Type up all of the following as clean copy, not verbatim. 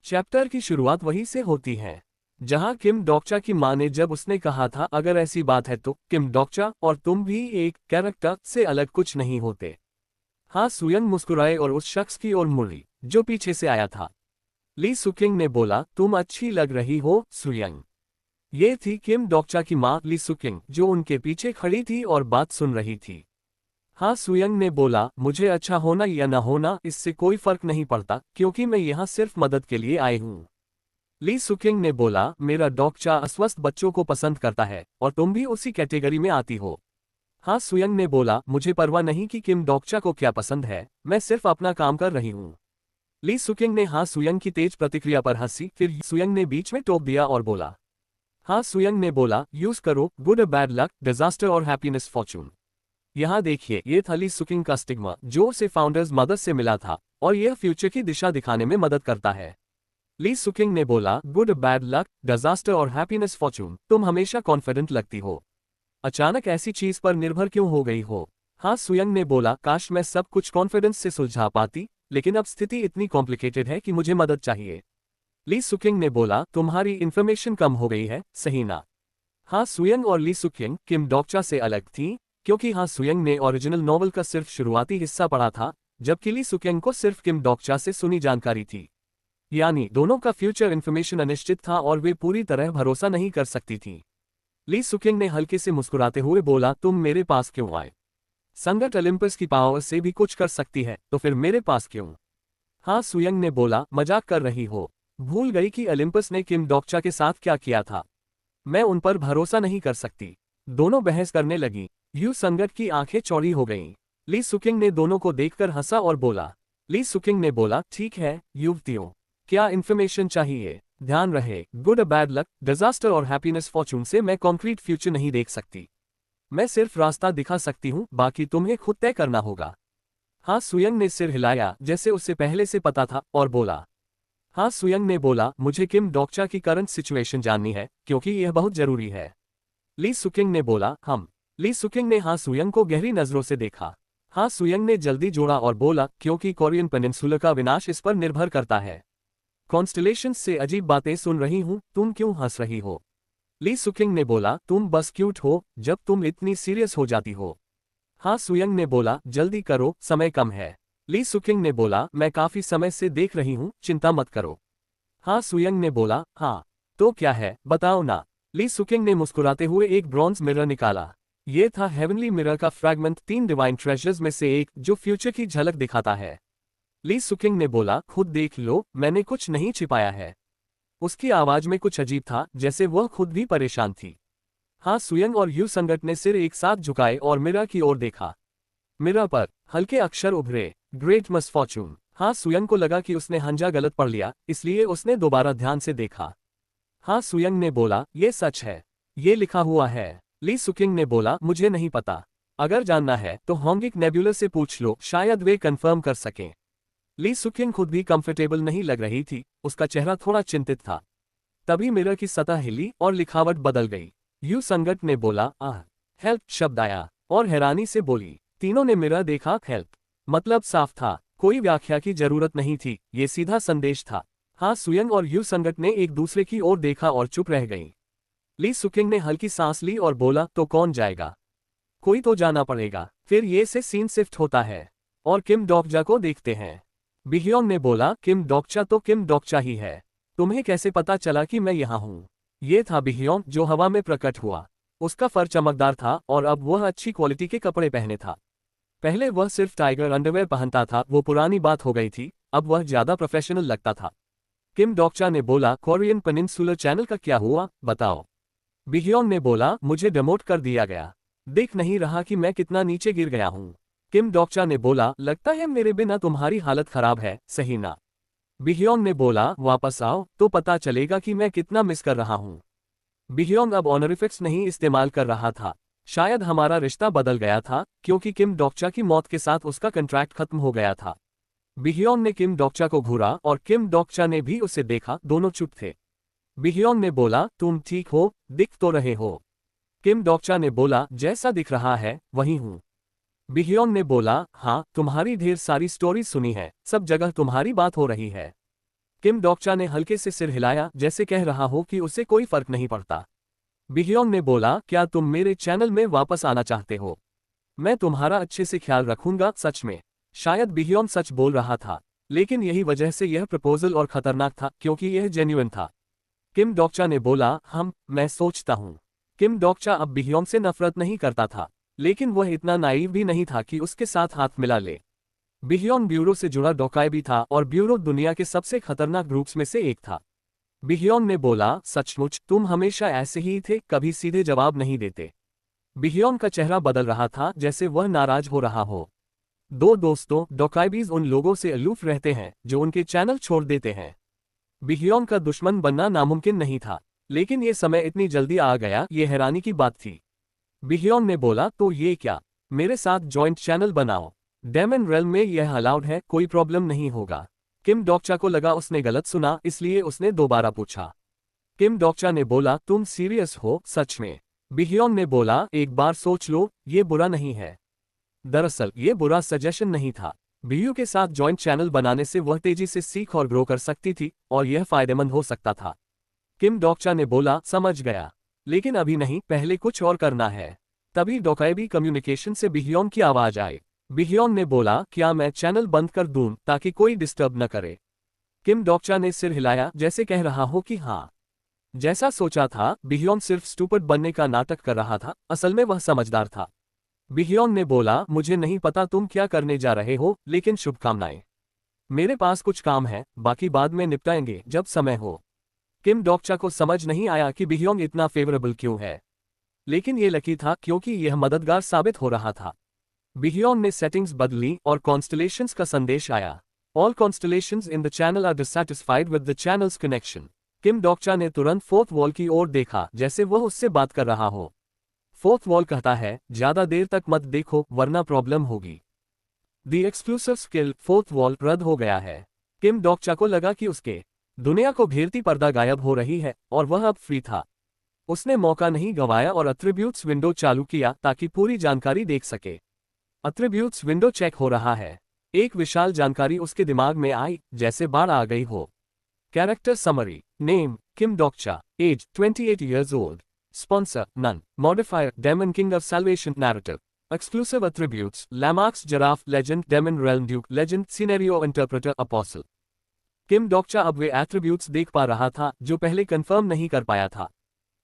Chapter की शुरुआत वहीं से होती है जहां किम डोक्चा की मां ने जब उसने कहा था अगर ऐसी बात है तो किम डोक्चा और तुम भी एक कैरेक्टर से अलग कुछ नहीं होते। हाँ सुयंग मुस्कुराए और उस शख्स की ओर मुड़ी जो पीछे से आया था। ली सुकिंग ने बोला तुम अच्छी लग रही हो सुयंग। ये थी किम डोक्चा की मां ली सुकिंग जो उनके पीछे खड़ी थी और बात सुन रही थी। हाँ सुयंग ने बोला मुझे अच्छा होना या न होना इससे कोई फर्क नहीं पड़ता क्योंकि मैं यहाँ सिर्फ मदद के लिए आई हूँ। ली सुकिंग ने बोला मेरा डोक्चा अस्वस्थ बच्चों को पसंद करता है और तुम भी उसी कैटेगरी में आती हो। हाँ सुयंग ने बोला मुझे परवाह नहीं कि किम डोक्चा को क्या पसंद है, मैं सिर्फ अपना काम कर रही हूँ। ली सुकिंग ने हाँ सुयंग की तेज प्रतिक्रिया पर हंसी, फिर सुयंग ने बीच में टोक दिया और बोला हाँ सुयंग ने बोला यूज करो गुड बैड लक डिजास्टर और हैप्पीनेस फॉर्चून। यहाँ देखिए ये था ली सुकिंग का स्टिग्मा जो उसे फाउंडर्स मदद से मिला था और यह फ्यूचर की दिशा दिखाने में मदद करता है। ली सुकिंग ने बोला गुड बैड लक डिजास्टर और हैप्पीनेस फॉर्चून तुम हमेशा कॉन्फिडेंट लगती हो, अचानक ऐसी चीज पर निर्भर क्यों हो गई हो। हाँ सुयंग ने बोला काश मैं सब कुछ कॉन्फिडेंस से सुलझा पाती लेकिन अब स्थिति इतनी कॉम्प्लिकेटेड है कि मुझे मदद चाहिए। ली सुकिंग ने बोला तुम्हारी इन्फॉर्मेशन कम हो गई है सही ना। हाँ सुयंग और ली सुकिंग किम डोक्चा से अलग थी क्योंकि हाँ सुयंग ने ओरिजिनल नॉवल का सिर्फ शुरुआती हिस्सा पढ़ा था जबकि ली सुकिंग को सिर्फ किम डोक्चा से सुनी जानकारी थी। यानी दोनों का फ्यूचर इन्फॉर्मेशन अनिश्चित था और वे पूरी तरह भरोसा नहीं कर सकती थी। ली सुकिंग ने हल्के से मुस्कुराते हुए बोला तुम मेरे पास क्यों आए? संगत ओलंपस की पावर से भी कुछ कर सकती है तो फिर मेरे पास क्यों? हाँ सुयंग ने बोला मजाक कर रही हो, भूल गई कि ओलंपस ने किम डोक्चा के साथ क्या किया था? मैं उन पर भरोसा नहीं कर सकती। दोनों बहस करने लगी। यू संगत की आंखें चौड़ी हो गईं। ली सुकिंग ने दोनों को देखकर हंसा और बोला। ली सुकिंग ने बोला ठीक है युवतियों, क्या इन्फॉर्मेशन चाहिए? ध्यान रहे गुड बैड लक डिजास्टर और हैप्पीनेस फॉर्चून से मैं कॉन्क्रीट फ्यूचर नहीं देख सकती, मैं सिर्फ रास्ता दिखा सकती हूँ, बाकी तुम्हें खुद तय करना होगा। हाँ सुयंग ने सिर हिलाया जैसे उसे पहले से पता था और बोला। हाँ सुयंग ने बोला मुझे किम डोक्चा की करंट सिचुएशन जाननी है क्योंकि यह बहुत जरूरी है। ली सुकिंग ने बोला हम। ली सुकिंग ने हाँ सुयंग को गहरी नजरों से देखा। हाँ सुयंग ने जल्दी जोड़ा और बोला क्योंकि कोरियन पेनिनसुला का विनाश इस पर निर्भर करता है। कॉन्स्टलेशंस से अजीब बातें सुन रही हूँ, तुम क्यों हंस रही हो? ली सुकिंग ने बोला तुम बस क्यूट हो जब तुम इतनी सीरियस हो जाती हो। हाँ सुयंग ने बोला जल्दी करो समय कम है। ली सुकिंग ने बोला मैं काफी समय से देख रही हूँ चिंता मत करो। हाँ सुयंग ने बोला हाँ तो क्या है बताओ ना। ली सुकिंग ने मुस्कुराते हुए एक ब्रॉन्ज मिरर निकाला। ये था हेवनली मिरर का फ्रैगमेंट 3 डिवाइन ट्रेजर्स में से एक जो फ्यूचर की झलक दिखाता है। ली सुकिंग ने बोला खुद देख लो मैंने कुछ नहीं छिपाया है। उसकी आवाज में कुछ अजीब था जैसे वह खुद भी परेशान थी। हाँ सुयंग और यू संगत ने सिर एक साथ झुकाए और मिरर की ओर देखा। मिरर पर हल्के अक्षर उभरे ग्रेट मिसफॉर्चून। हाँ सुयंग को लगा कि उसने हंजा गलत पढ़ लिया इसलिए उसने दोबारा ध्यान से देखा। हाँ सुयंग ने बोला ये सच है, ये लिखा हुआ है। ली सुकिंग ने बोला मुझे नहीं पता, अगर जानना है तो होंगिक नेब्यूलर से पूछ लो शायद वे कंफर्म कर सकें। ली सुकिंग खुद भी कंफर्टेबल नहीं लग रही थी, उसका चेहरा थोड़ा चिंतित था। तभी मिरर की सतह हिली और लिखावट बदल गई। यू संगत ने बोला आह हेल्प शब्द आया और हैरानी से बोली। तीनों ने मिरर देखा, हेल्प मतलब साफ था, कोई व्याख्या की जरूरत नहीं थी, ये सीधा संदेश था। हाँ सुयंग और यू संगत ने एक दूसरे की ओर देखा और चुप रह गईं। ली सुकिंग ने हल्की सांस ली और बोला तो कौन जाएगा? कोई तो जाना पड़ेगा। फिर ये से सीन शिफ्ट होता है और किम डोक्चा को देखते हैं। बिह्योंग ने बोला किम डोक्चा तो किम डोक्चा ही है, तुम्हें कैसे पता चला कि मैं यहाँ हूँ? ये था बिह्योंग जो हवा में प्रकट हुआ। उसका फर चमकदार था और अब वह अच्छी क्वालिटी के कपड़े पहने था। पहले वह सिर्फ टाइगर अंडरवेयर पहनता था, वो पुरानी बात हो गई थी, अब वह ज्यादा प्रोफेशनल लगता था। किम डोक्चा ने बोला कोरियन पेनिनसुलर चैनल का क्या हुआ बताओ। बिह्योंग ने बोला मुझे डिमोट कर दिया गया, देख नहीं रहा कि मैं कितना नीचे गिर गया हूँ। किम डोक्चा ने बोला लगता है मेरे बिना तुम्हारी हालत खराब है सही ना? बिह्योंग ने बोला वापस आओ तो पता चलेगा कि मैं कितना मिस कर रहा हूँ। बिह्योंग अब ऑनरिफिक्स नहीं इस्तेमाल कर रहा था, शायद हमारा रिश्ता बदल गया था क्योंकि किम डोक्चा की मौत के साथ उसका कॉन्ट्रैक्ट खत्म हो गया था। बिह्योंग ने किम डोक्चा को घूरा और किम डोक्चा ने भी उसे देखा, दोनों चुप थे। बिह्योंग ने बोला तुम ठीक हो, दिख तो रहे हो। किम डोक्चा ने बोला जैसा दिख रहा है वही हूँ। बिह्योंग ने बोला हाँ तुम्हारी ढेर सारी स्टोरी सुनी है, सब जगह तुम्हारी बात हो रही है। किम डोक्चा ने हल्के से सिर हिलाया, जैसे कह रहा हो कि उसे कोई फर्क नहीं पड़ता। बिह्योंग ने बोला, क्या तुम मेरे चैनल में वापस आना चाहते हो? मैं तुम्हारा अच्छे से ख्याल रखूंगा। सच में? शायद बिह्योंग सच बोल रहा था, लेकिन यही वजह से यह प्रपोजल और खतरनाक था, क्योंकि यह जेन्युइन था। किम डोक्चा ने बोला, मैं सोचता हूँ। किम डोक्चा अब बिह्योंग से नफरत नहीं करता था, लेकिन वह इतना नाइव भी नहीं था कि उसके साथ हाथ मिला ले। बिह्योंग ब्यूरो से जुड़ा डोकाई भी था और ब्यूरो दुनिया के सबसे खतरनाक ग्रुप्स में से एक था। बिह्योंग ने बोला, सचमुच तुम हमेशा ऐसे ही थे, कभी सीधे जवाब नहीं देते। बिह्योंग का चेहरा बदल रहा था, जैसे वह नाराज हो रहा हो। दो दोस्तों, डोकाइबीज उन लोगों से अलूफ रहते हैं जो उनके चैनल छोड़ देते हैं। बिह्योंग का दुश्मन बनना नामुमकिन नहीं था, लेकिन ये समय इतनी जल्दी आ गया, ये हैरानी की बात थी। बिह्योंग ने बोला, तो ये क्या? मेरे साथ जॉइंट चैनल बनाओ। डेमन रेल्म में यह अलाउड है, कोई प्रॉब्लम नहीं होगा। किम डोक्चा को लगा उसने गलत सुना, इसलिए उसने दोबारा पूछा। किम डोक्चा ने बोला, तुम सीरियस हो? सच में? बिह्योंग ने बोला, एक बार सोच लो, ये बुरा नहीं है। दरअसल ये बुरा सजेशन नहीं था। बिह्यू के साथ जॉइंट चैनल बनाने से वह तेजी से सीख और ग्रो कर सकती थी, और यह फायदेमंद हो सकता था। किम डोक्चा ने बोला, समझ गया, लेकिन अभी नहीं, पहले कुछ और करना है। तभी डोकाइबी कम्युनिकेशन से बिह्योंग की आवाज आई। बिह्योंग ने बोला, क्या मैं चैनल बंद कर दूं ताकि कोई डिस्टर्ब न करे? किम डोक्चा ने सिर हिलाया, जैसे कह रहा हो कि हाँ। जैसा सोचा था, बिह्योंग सिर्फ स्टूपिड बनने का नाटक कर रहा था, असल में वह समझदार था। बिह्योंग ने बोला, मुझे नहीं पता तुम क्या करने जा रहे हो, लेकिन शुभकामनाएं। मेरे पास कुछ काम है, बाकी बाद में निपटाएंगे जब समय हो। किम डोक्चा को समझ नहीं आया कि बिह्योंग इतना फेवरेबल क्यों है, लेकिन ये लकी था क्योंकि यह मददगार साबित हो रहा था। बिह्योंग ने सेटिंग्स बदली और कॉन्स्टलेशंस का संदेश आया। All constellations in the channel are dissatisfied with the channel's connection. Kim Dokja ने तुरंत फोर्थ वॉल की ओर देखा, जैसे वह उससे बात कर रहा हो। फोर्थ वॉल कहता है, ज्यादा देर तक मत देखो वरना प्रॉब्लम होगी। The exclusive skill fourth wall रद्द हो गया है। किम डोक्चा को लगा कि उसके दुनिया को घेरती पर्दा गायब हो रही है और वह अब फ्री था। उसने मौका नहीं गंवाया और अट्रिब्यूट्स विंडो चालू किया ताकि पूरी जानकारी देख सके। अट्रिब्यूट्स विंडो चेक हो रहा है। एक विशाल जानकारी उसके दिमाग में आई, जैसे बाढ़ आ गई हो। Character summary. Name, Kim Dokja. Age, 28 years old. Sponsor, none. Modifier, Demon King of Salvation Narrative. Exclusive attributes, Lamax Giraffe Legend, Demon Realm Duke Legend, Scenario Interpreter Apostle. किम डोक्चा अब वे एट्रीब्यूट्स देख पा रहा था जो पहले कंफर्म नहीं कर पाया था।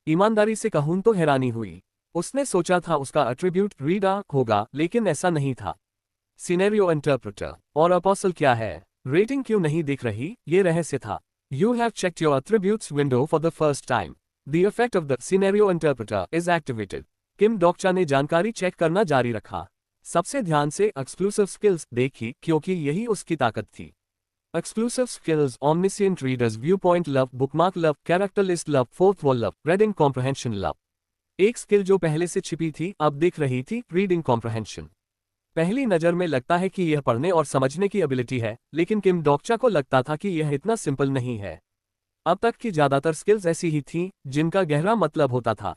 ईमानदारी से कहूं तो हैरानी हुई। उसने सोचा था उसका एट्रीब्यूट रीडा होगा, लेकिन ऐसा नहीं था। सिनेरियो इंटरप्रेटर और अपोसल क्या है? रेटिंग क्यों नहीं दिख रही? ये रहस्य था। You have checked your attributes window for the first time. The effect of the scenario interpreter is activated. Kim Dokja ने जानकारी चेक करना जारी रखा। सबसे ध्यान से एक्सक्लूसिव स्किल्स देखी, क्योंकि यही उसकी ताकत थी। Exclusive skills, omniscient readers, viewpoint love, bookmark love, character list love, fourth wall love, reading comprehension love. एक स्किल जो पहले से छिपी थी अब दिख रही थी, रीडिंग कॉम्प्रहेंशन। पहली नजर में लगता है कि यह पढ़ने और समझने की एबिलिटी है, लेकिन किम डोक्चा को लगता था कि यह इतना सिंपल नहीं है। अब तक की ज्यादातर स्किल्स ऐसी ही थीं, जिनका गहरा मतलब होता था।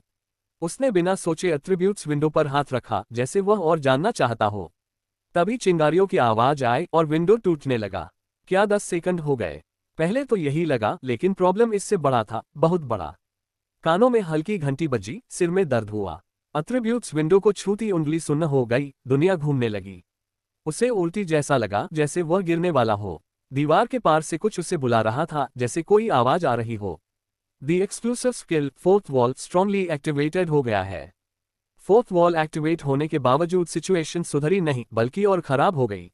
उसने बिना सोचे एट्रीब्यूट्स विंडो पर हाथ रखा, जैसे वह और जानना चाहता हो। तभी चिंगारियों की आवाज आई और विंडो टूटने लगा। क्या 10 सेकंड हो गए? पहले तो यही लगा, लेकिन प्रॉब्लम इससे बड़ा था, बहुत बड़ा। कानों में हल्की घंटी बजी, सिर में दर्द हुआ। एट्रीब्यूट्स विंडो को छूती उंगली सुन्न हो गई, दुनिया घूमने लगी। उसे उल्टी जैसा लगा, जैसे वह गिरने वाला हो। दीवार के पार से कुछ उसे बुला रहा था, जैसे कोई आवाज आ रही हो। The exclusive skill fourth wall strongly activated हो गया है। फोर्थ वॉल एक्टिवेट होने के बावजूद सिचुएशन सुधरी नहीं, बल्कि और खराब हो गई।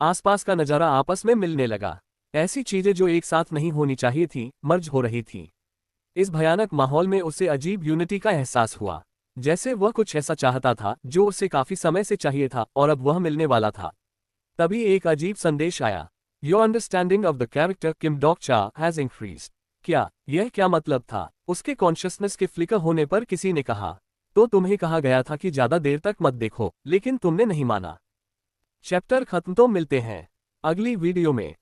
आसपास का नजारा आपस में मिलने लगा। ऐसी चीजें जो एक साथ नहीं होनी चाहिए थी, मर्ज हो रही थी। इस भयानक माहौल में उसे अजीब यूनिटी का एहसास हुआ, जैसे वह कुछ ऐसा चाहता था जो उसे काफी समय से चाहिए था और अब वह मिलने वाला था। तभी एक अजीब संदेश आया। Your understanding of the character Kim Dok-cha has increased. यह क्या मतलब था? उसके कॉन्शियसनेस के फ्लिकर होने पर किसी ने कहा, तो तुम्हें कहा गया था कि ज्यादा देर तक मत देखो, लेकिन तुमने नहीं माना। चैप्टर खत्म। तो मिलते हैं अगली वीडियो में।